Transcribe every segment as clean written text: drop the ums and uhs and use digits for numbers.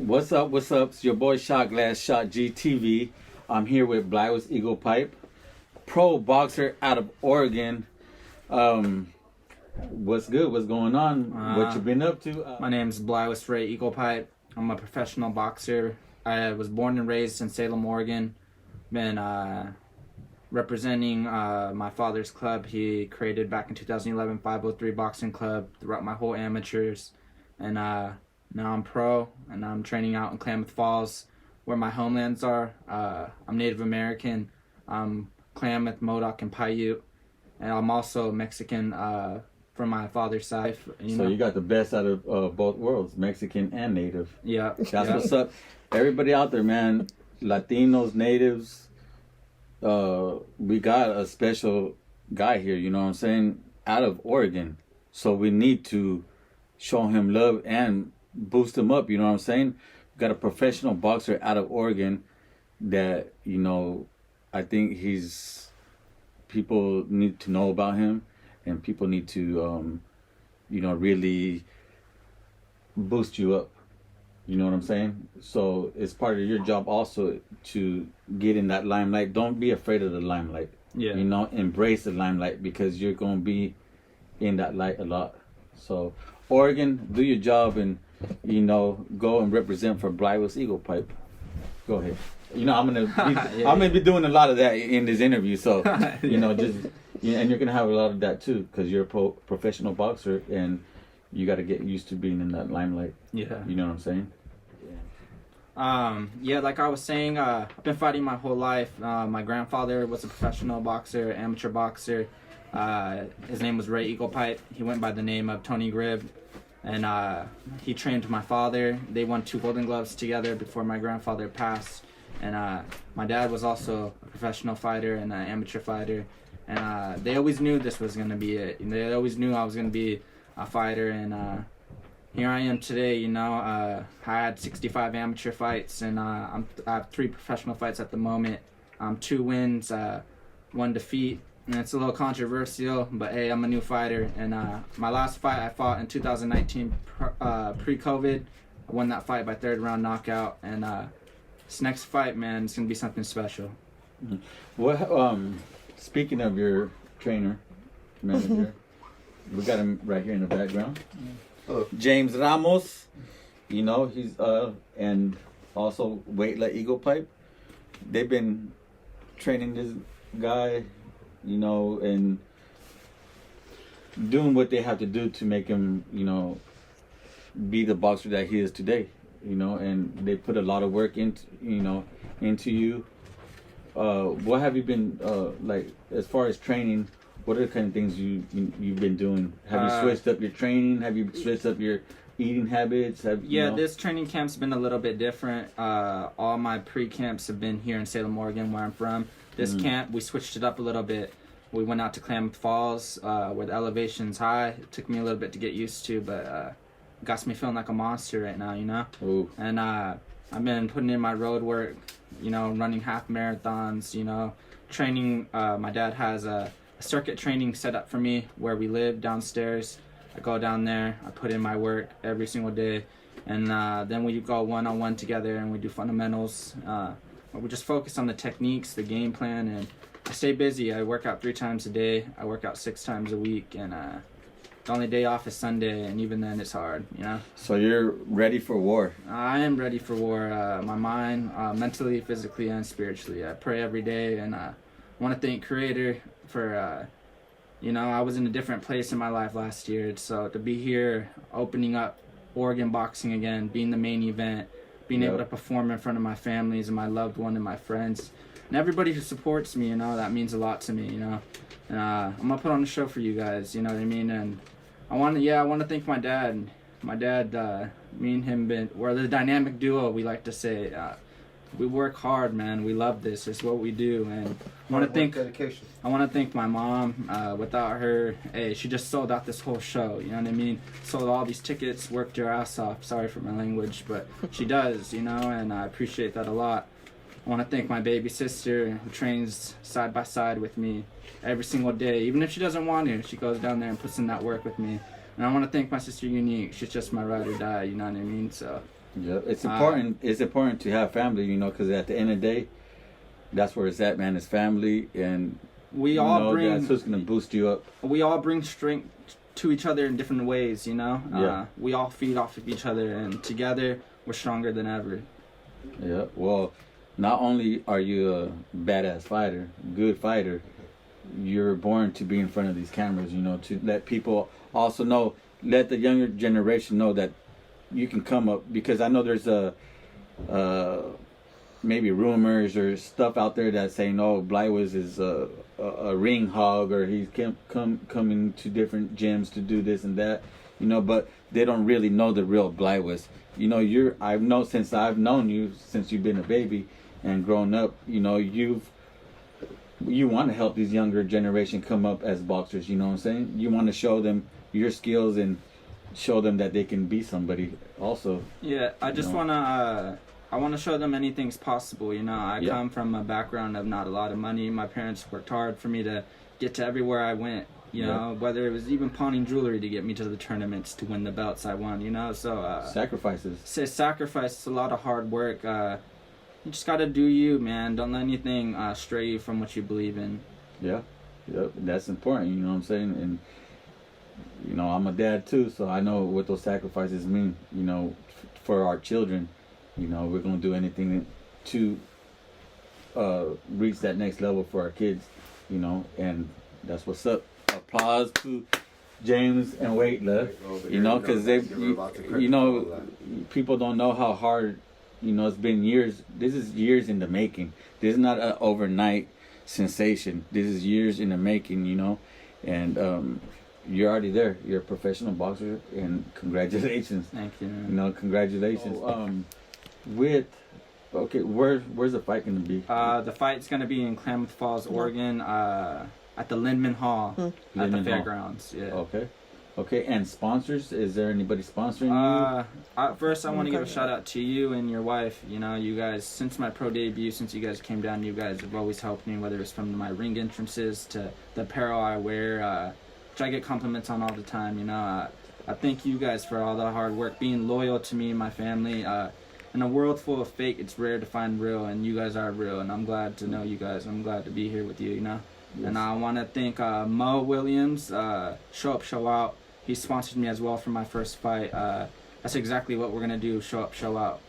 What's up? What's up? It's your boy Shot Glass Shot GTV. I'm here with Blaiwas Eaglepipe, pro boxer out of Oregon. What's good? What's going on? What you been up to? My name's Blaiwas Eaglepipe. I'm a professional boxer. I was born and raised in Salem, Oregon. Been representing my father's club. He created back in 2011 503 Boxing Club throughout my whole amateurs. And now I'm pro, and I'm training out in Klamath Falls, where my homelands are. I'm Native American. I'm Klamath, Modoc, and Paiute. And I'm also Mexican from my father's side. You got the best out of both worlds, Mexican and Native. Yeah. That's what's up. Everybody out there, man, Latinos, Natives, we got a special guy here, you know what I'm saying, out of Oregon. So we need to show him love and boost him up, you know what I'm saying? We got a professional boxer out of Oregon that, you know, I think people need to know about him, and people need to, you know, really boost you up. You know what I'm saying? So it's part of your job also to get in that limelight. Don't be afraid of the limelight. Yeah. You know, embrace the limelight, because you're going to be in that light a lot. So Oregon, do your job and, you know, go and represent for Blaiwas Eaglepipe. Go ahead. You know, I'm gonna be doing a lot of that in this interview. So, you know, and you're gonna have a lot of that too, because you're a professional boxer, and you got to get used to being in that limelight. Yeah. You know what I'm saying? Yeah, like I was saying, I've been fighting my whole life. My grandfather was a professional boxer, amateur boxer. His name was Ray Eaglepipe. He went by the name of Tony Gribb. And he trained my father. They won 2 Golden Gloves together before my grandfather passed. And my dad was also a professional fighter and an amateur fighter. And they always knew this was going to be it. They always knew I was going to be a fighter. And here I am today, you know. I had 65 amateur fights, and I have 3 professional fights at the moment. 2 wins, 1 defeat. And it's a little controversial, but hey, I'm a new fighter. And my last fight I fought in 2019, pre-COVID. I won that fight by 3rd round knockout. And this next fight, man, it's gonna be something special. What? Speaking of your trainer, manager, we got him right here in the background. Hello. James Ramos. You know, he's and also Weightless Eaglepipe. They've been training this guy, you know, and doing what they have to do to make him, you know, be the boxer that he is today, you know. And they put a lot of work into you. What have you been like as far as training? What are the kind of things you've been doing? Have you switched up your training? Have you switched up your eating habits? This training camp's been a little bit different. All my pre-camps have been here in Salem, Oregon, where I'm from. This camp, we switched it up a little bit. We went out to Klamath Falls, where the elevation's high. It took me a little bit to get used to, but got me feeling like a monster right now, you know? Ooh. And I've been putting in my road work, you know, running half marathons, you know, training. My dad has a circuit training set up for me where we live downstairs. I go down there, I put in my work every single day, and then we go one-on-one together and we do fundamentals. We just focus on the techniques, the game plan, and I stay busy. I work out 3 times a day. I work out 6 times a week, and the only day off is Sunday, and even then it's hard, you know? So you're ready for war? I am ready for war. My mind, mentally, physically, and spiritually. I pray every day, and I want to thank Creator for, you know, I was in a different place in my life last year. So to be here, opening up Oregon boxing again, being the main event, being able to perform in front of my families and my loved one and my friends, and everybody who supports me, you know, that means a lot to me, you know. And I'm gonna put on a show for you guys, you know what I mean. And I want to thank my dad. My dad, me and him, we're the dynamic duo. We like to say, we work hard, man. We love this. It's what we do, and I want to thank my mom. Without her, hey, she just sold out this whole show. You know what I mean? Sold all these tickets, worked her ass off. Sorry for my language, but she does, you know, and I appreciate that a lot. I want to thank my baby sister who trains side by side with me every single day. Even if she doesn't want to, she goes down there and puts in that work with me. And I want to thank my sister Unique. She's just my ride or die, you know what I mean? So Yeah, it's important. It's important to have family, you know, because at the end of the day, that's where it's at, man. It's family, and we all bring. That's what's gonna boost you up. We all bring strength to each other in different ways, you know. Yeah. We all feed off of each other, and together we're stronger than ever. Yeah. Well, not only are you a badass fighter, good fighter, you're born to be in front of these cameras, you know, to let people also know, let the younger generation know that you can come up, because I know there's maybe rumors or stuff out there that saying, oh, Blaiwas is a ring hog, or he's coming to different gyms to do this and that, you know, but they don't really know the real Blaiwas. You know, I've known you since you've been a baby and grown up, you know, you want to help these younger generation come up as boxers, you know what I'm saying? You want to show them your skills and show them that they can be somebody also. Yeah, I just want to show them anything's possible, you know. I come from a background of not a lot of money. My parents worked hard for me to get to everywhere I went, you know, whether it was even pawning jewelry to get me to the tournaments to win the belts I won, you know. So sacrifices. It's a lot of hard work. You just got to do you, man. Don't let anything stray you from what you believe in. Yeah. Yep, that's important, you know what I'm saying? And you know, I'm a dad too, so I know what those sacrifices mean, you know, for our children. You know, we're going to do anything to reach that next level for our kids, you know, and that's what's up. Applause to James and Waitla, you know, because you know, people don't know how hard, you know, it's been years. This is years in the making. This is not an overnight sensation. This is years in the making, you know, and you're already there. You're a professional boxer, and congratulations. Thank you. You know, congratulations. Where's the fight going to be? The fight's going to be in Klamath Falls, Oregon, at the Lindman Hall at the fairgrounds. Yeah. Okay. And sponsors? Is there anybody sponsoring you? First, I want to give a shout out to you and your wife. You know, you guys, since my pro debut, since you guys came down, you guys have always helped me, whether it's from my ring entrances to the apparel I wear, which I get compliments on all the time. You know, I thank you guys for all the hard work, being loyal to me and my family. In a world full of fake, it's rare to find real, and you guys are real, and I'm glad to know you guys. I'm glad to be here with you, you know. Yes. And I want to thank Mo Williams, Show Up, Show Out. He sponsored me as well for my first fight. That's exactly what we're going to do, Show Up, Show Out.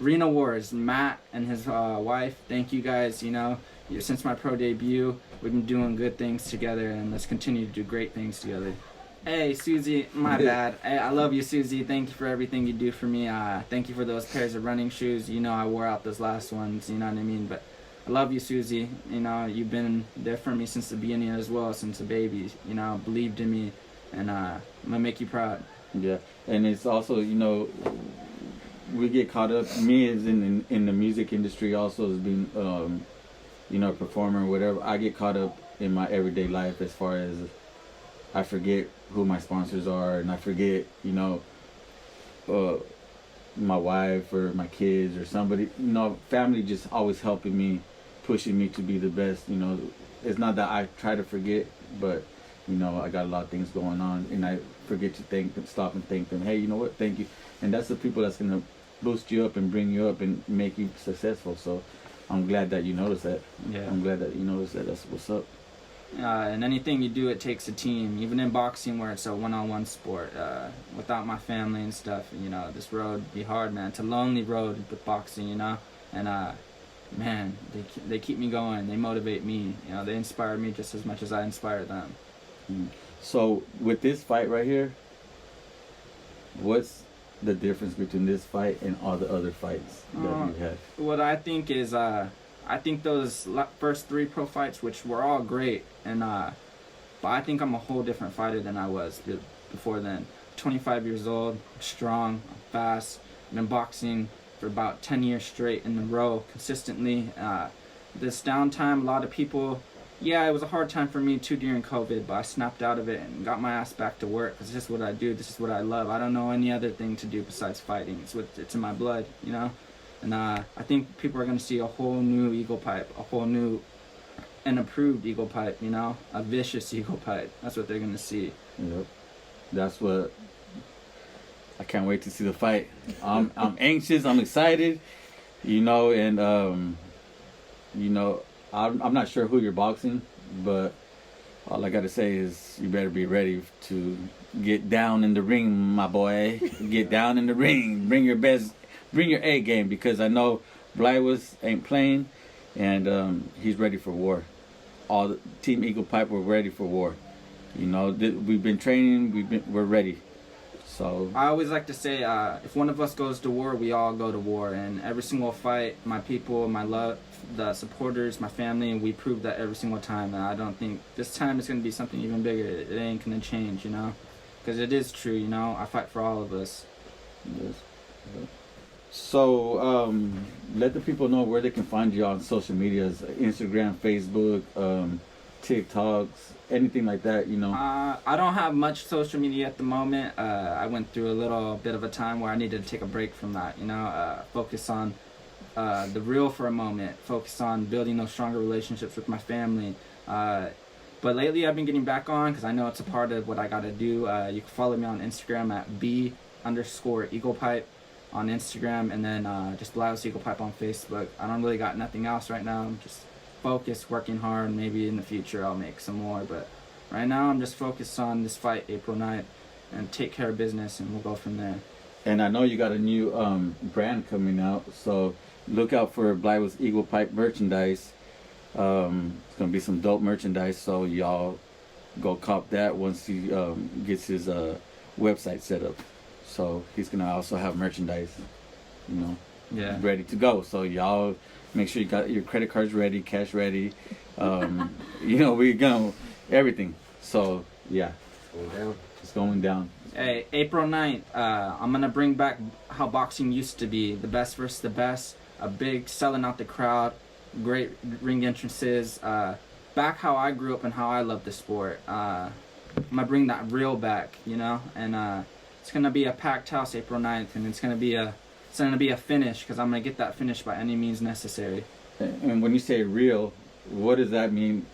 Reno Wars, Matt and his wife, thank you guys, you know. Since my pro debut, we've been doing good things together, and let's continue to do great things together. Hey, Susie, my bad. Hey, I love you, Susie. Thank you for everything you do for me. Thank you for those pairs of running shoes. You know, I wore out those last ones, you know what I mean? But I love you, Susie. You know, you've been there for me since the beginning as well, since a baby. You know, believed in me, and I'm going to make you proud. Yeah, and it's also, you know, we get caught up. Me as in the music industry also as being, you know, a performer or whatever. I get caught up in my everyday life as far as I forget who my sponsors are, and I forget, you know, my wife or my kids or somebody. You know, family just always helping me, pushing me to be the best. You know, it's not that I try to forget, but you know, I got a lot of things going on, and I forget to thank them, stop and thank them. Hey, you know what? Thank you. And that's the people that's gonna boost you up and bring you up and make you successful. So I'm glad that you noticed that. Yeah. I'm glad that you noticed that. That's what's up. And anything you do, it takes a team. Even in boxing, where it's a one-on-one sport. Without my family and stuff, you know, this road would be hard, man. It's a lonely road with boxing, you know. And man, they keep me going. They motivate me. You know, they inspire me just as much as I inspire them. So with this fight right here, what's the difference between this fight and all the other fights that you had? What I think is, I think those first 3 pro fights, which were all great, and but I think I'm a whole different fighter than I was before then. 25 years old, strong, fast, been boxing for about 10 years straight in a row, consistently. This downtime, a lot of people, yeah, it was a hard time for me too during COVID, but I snapped out of it and got my ass back to work, because this is what I do, this is what I love. I don't know any other thing to do besides fighting. It's in my blood, you know? And I think people are going to see a whole new Eaglepipe, a whole new and improved Eaglepipe, you know? A vicious Eaglepipe. That's what they're going to see. Yep. That's what I can't wait to see the fight. I'm anxious. I'm excited. You know, and you know, I'm not sure who you're boxing, but all I gotta say is you better be ready to get down in the ring, my boy. Get down in the ring. Bring your best. Bring your A game, because I know Blaiwas ain't playing, and he's ready for war. All the Team Eaglepipe, we're ready for war. You know, we've been training. We're ready. So I always like to say, if one of us goes to war, we all go to war. And every single fight, my people, my love, the supporters, my family, we prove that every single time. And I don't think this time it's going to be something even bigger. It ain't going to change, you know? Because it is true, you know? I fight for all of us. yes. So let the people know where they can find you on social medias, Instagram, Facebook, TikToks, anything like that, you know. I don't have much social media at the moment. I went through a little bit of a time where I needed to take a break from that, you know, focus on the real for a moment, focus on building those stronger relationships with my family. But lately I've been getting back on because I know it's a part of what I got to do. You can follow me on Instagram at B_Eaglepipe on Instagram, and then just Blaiwas Eaglepipe on Facebook. I don't really got nothing else right now. I'm just focused, working hard. Maybe in the future I'll make some more, but right now I'm just focused on this fight April 9th and take care of business, and we'll go from there. And I know you got a new brand coming out, so look out for Blaiwas Eaglepipe merchandise. It's gonna be some dope merchandise, so y'all go cop that once he gets his website set up. So he's gonna also have merchandise, you know, ready to go. So y'all make sure you got your credit cards ready, cash ready. You know, we go everything. So yeah, it's going down. Hey, April 9th, I'm gonna bring back how boxing used to be, the best versus the best, a big selling out the crowd, great ring entrances, back how I grew up and how I love the sport. I'm gonna bring that real back, you know, and it's gonna be a packed house April 9th, and it's gonna be a finish, because I'm gonna get that finish by any means necessary. And when you say real, what does that mean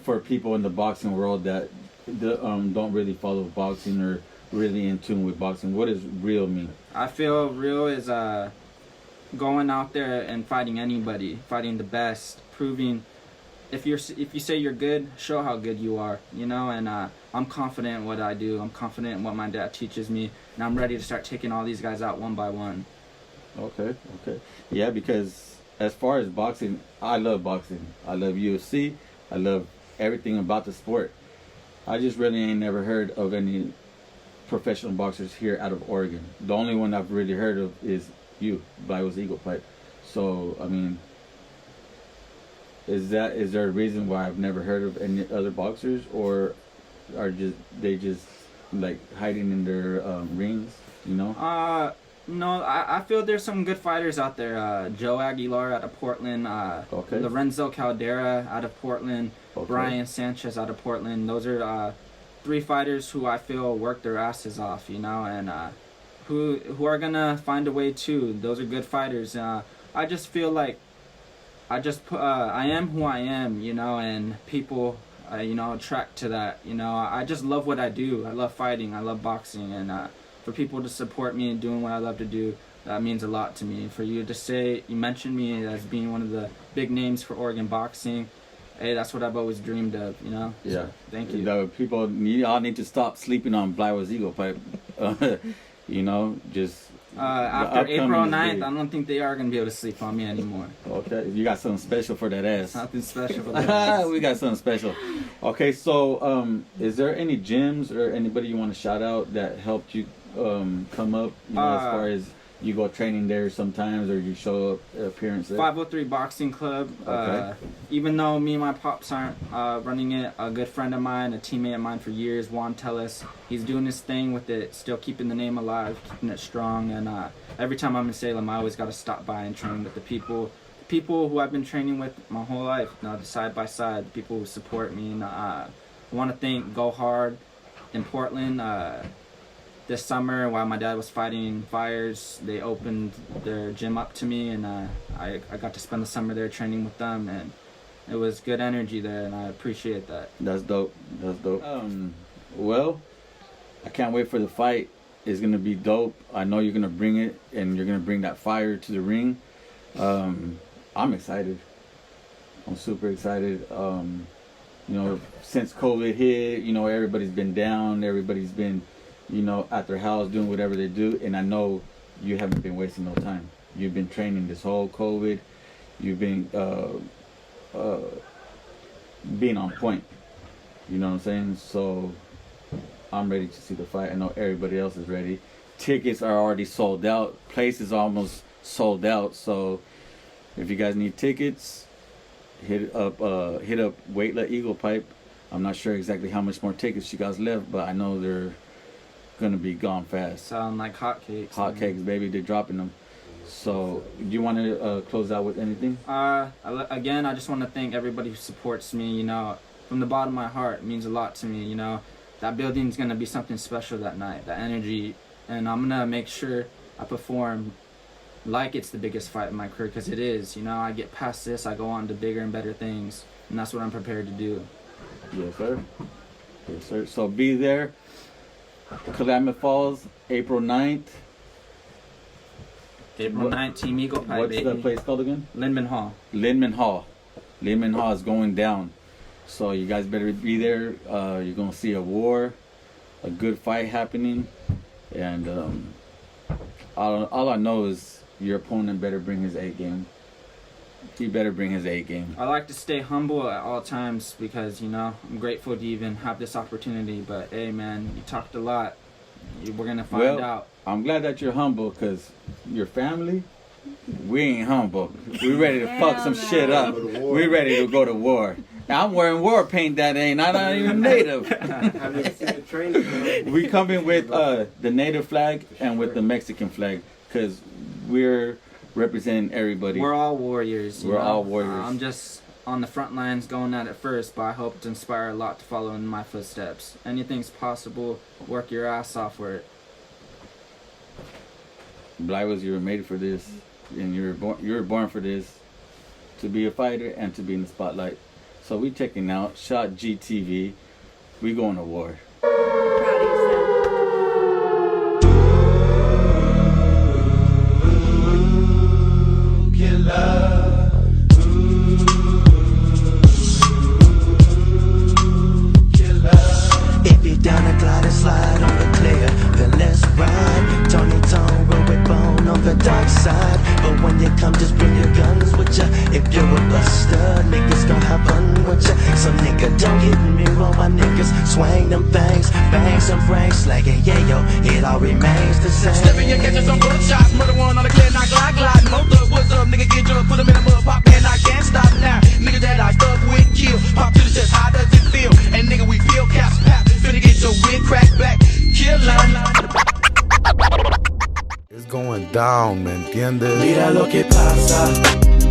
for people in the boxing world that don't really follow boxing or really in tune with boxing? What does real mean? I feel real is going out there and fighting anybody, fighting the best, proving. If you say you're good, show how good you are, you know. And I'm confident in what I do. I'm confident in what my dad teaches me, and I'm ready to start taking all these guys out one by one. Okay. Yeah, because as far as boxing, I love boxing. I love UFC. I love everything about the sport. I just really ain't never heard of any professional boxers here out of Oregon. The only one I've really heard of is you, Blaiwas Eaglepipe. So, I mean, is there a reason why I've never heard of any other boxers, or are they just like hiding in their rings, you know? No, I feel there's some good fighters out there. Joe Aguilar out of Portland, Lorenzo Caldera out of Portland, Brian Sanchez out of Portland. Those are 3 fighters who I feel work their asses off, you know, and who are gonna find a way too. Those are good fighters. I just feel like I am who I am, you know, and people, you know, attract to that. You know, I just love what I do. I love fighting. I love boxing, and for people to support me in doing what I love to do, that means a lot to me. For you to say, you mentioned me as being one of the big names for Oregon boxing. Hey, that's what I've always dreamed of, you know? Yeah. So, thank you. Y'all need to stop sleeping on Blaiwas Eaglepipe. You know, just... after April 9th, I don't think they are going to be able to sleep on me anymore. Okay, you got something special for that ass. Something special for that ass. We got something special. Okay, so is there any gyms or anybody you want to shout out that helped you come up, you know, as far as you go training there sometimes, or you show up appearance there? 503 Boxing Club. Okay. Even though me and my pops aren't running it, a good friend of mine, a teammate of mine for years, Juan Tellis, he's doing his thing with it, still keeping the name alive, keeping it strong. And every time I'm in Salem, I always got to stop by and train with the people who I've been training with my whole life, you know, side by side, the people who support me. And I want to thank Go Hard in Portland. This summer, while my dad was fighting fires, they opened their gym up to me, and I got to spend the summer there training with them, and it was good energy there, and I appreciate that. That's dope. Well, I can't wait for the fight. is gonna be dope. I know you're gonna bring it, and you're gonna bring that fire to the ring. I'm excited. I'm super excited. You know, since COVID hit, you know, everybody's been down. Everybody's been, you know, at their house doing whatever they do. And I know you haven't been wasting no time. You've been training this whole COVID. You've been being on point. You know what I'm saying? So I'm ready to see the fight. I know everybody else is ready. Tickets are already sold out. Place is almost sold out. So if you guys need tickets, hit up Blaiwas Eaglepipe. I'm not sure exactly how much more tickets you guys left, but I know they're gonna be gone fast. Sound like hotcakes. Hotcakes, baby. They're dropping them. So, do you want to close out with anything? Again, I just want to thank everybody who supports me. You know, from the bottom of my heart, it means a lot to me. You know, that building's gonna be something special that night. That energy, and I'm gonna make sure I perform like it's the biggest fight in my career, because it is. You know, I get past this, I go on to bigger and better things, and that's what I'm prepared to do. Yes, sir. Yes, sir. So be there. Klamath Falls, April 9th. April 9th, Team Eaglepipe, What's baby. the place called again? Linman Hall. Linman Hall. Linman Hall is going down. So you guys better be there. You're going to see a war, a good fight happening. And all I know is your opponent better bring his A game. He better bring his A game. I like to stay humble at all times because, you know, I'm grateful to even have this opportunity. But, hey, man, you talked a lot. We're going to find out. I'm glad that you're humble, because your family, we ain't humble. We ready to fuck some shit up. We ready to go to war. Now, I'm wearing war paint that ain't. I'm not even native. We come in with the native flag and with the Mexican flag, because we're representing everybody. We're all warriors. We're all warriors. I'm just on the front lines going at it first, but I hope to inspire a lot to follow in my footsteps. Anything's possible. Work your ass off for it. Blaiwas, you were made for this, and you were born for this, to be a fighter and to be in the spotlight. So we checking out Shot GTV. We going to war. Proud of yourself. If you're down to glide and slide on the clear, then let's ride. Tony Tone, roll with bone on the dark side. But when you come, just bring your guns with ya. If you're a buster, niggas gon' have fun with ya. So nigga, don't get me wrong, my niggas swing them things, bang some brains, slagging, yeah yo, it all remains the same. Stepping your catches some good shots, murder one on the clear, not glide. Most up, what's up, nigga, get drunk, put them in a mud, pop, man, I can't stop now. Nigga that I stuck with, kill, pop to the chest, how does it feel? And nigga, we feel caps, pap, finna get your wig cracked back, kill line. It's going down, ¿me entiendes? Mira lo que pasa.